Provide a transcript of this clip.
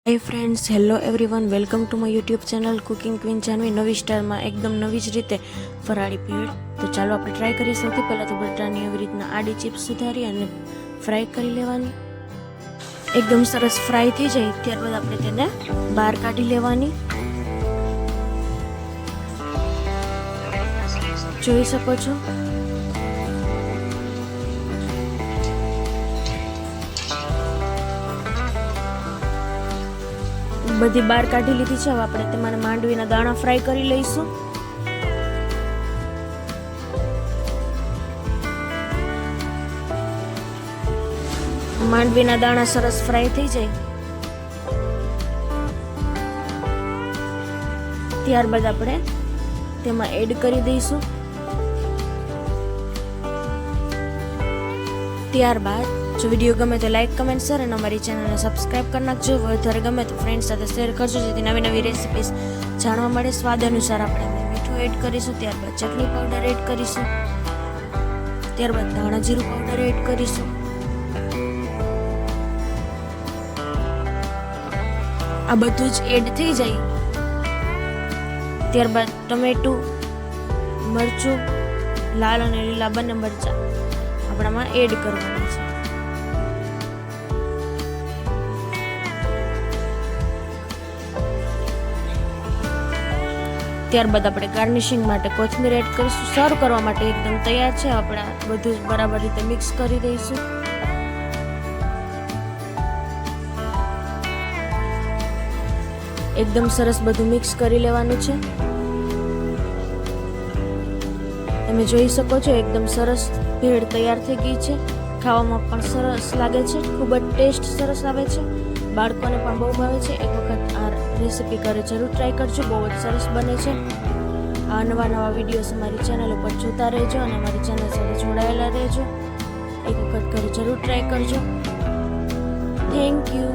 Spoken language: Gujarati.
Hey friends, hello everyone, welcome to my YouTube channel cooking queen Janvi. नवी स्टाइल में एकदम नवी ज रीते फराળી ભેળ। तो चालो આપણે ट्राय કરીએ। સૌથી પહેલા તો બટાટાની એવી રીતના આડી ચિપ્સ સુધારી અને ફ્રાય કરી લેવાની। એકદમ સરસ ફ્રાય થઈ જાય ત્યારબાદ આપણે તેને બહાર કાઢી લેવાની। જોઈ શકો છો બધી બહાર કાઢી લીધી છે। હવે આપણે તેમાં માંડવીના દાણા ફ્રાય કરી લઈશું। માંડવીના દાણા સરસ ફ્રાય થઈ જાય ત્યારબાદ આપણે તેમાં એડ કરી દઈશું। ત્યારબાદ જો વિડીયો ગમે તો લાઈક, કમેન્ટ, શેર અને અમારી ચેનલને સબસ્ક્રાઇબ કરી નાખજો। વધારે ગમે તો ફ્રેન્ડ સાથે શેર કરજો જેથી નવી નવી રેસિપીસ જાણવા મળે। સ્વાદ અનુસાર આપણે મીઠું એડ કરીશું, ત્યારબાદ ચટણી પાવડર એડ કરીશું, ત્યારબાદ ધાણા જીરું પાવડર એડ કરીશું। આ બધું જ એડ થઈ જાય ત્યારબાદ ટમેટું, મરચું, લાલ અને લીલા બંને મરચાં આપણામાં એડ કરવાના છે। ત્યારબાદ આપણે ગાર્નિશિંગ માટે કોથમીર એડ કરીશું। સર્વ કરવા માટે એકદમ તૈયાર છે। આપણે બધું બરાબર રીતે મિક્સ કરી દઈશું। એકદમ સરસ બધું મિક્સ કરી લેવાનું છે। તમે જોઈ શકો છો એકદમ સરસ ભેળ તૈયાર થઈ ગઈ છે। ખાવામાં પણ સરસ લાગે છે, ખૂબ જ ટેસ્ટ સરસ આવે છે, બાળકોને પણ બહુ ભાવે છે। એક વખત આ રેસીપી ઘરે જરૂર ટ્રાય કરજો, બહુ જ સરસ બને છે। આ નવા વિડીયોઝ અમારી ચેનલ ઉપર જોતા રહેજો અને અમારી ચેનલ સાથે જોડાયેલા રહેજો। એક વખત ઘરે જરૂર ટ્રાય કરજો। Thank you.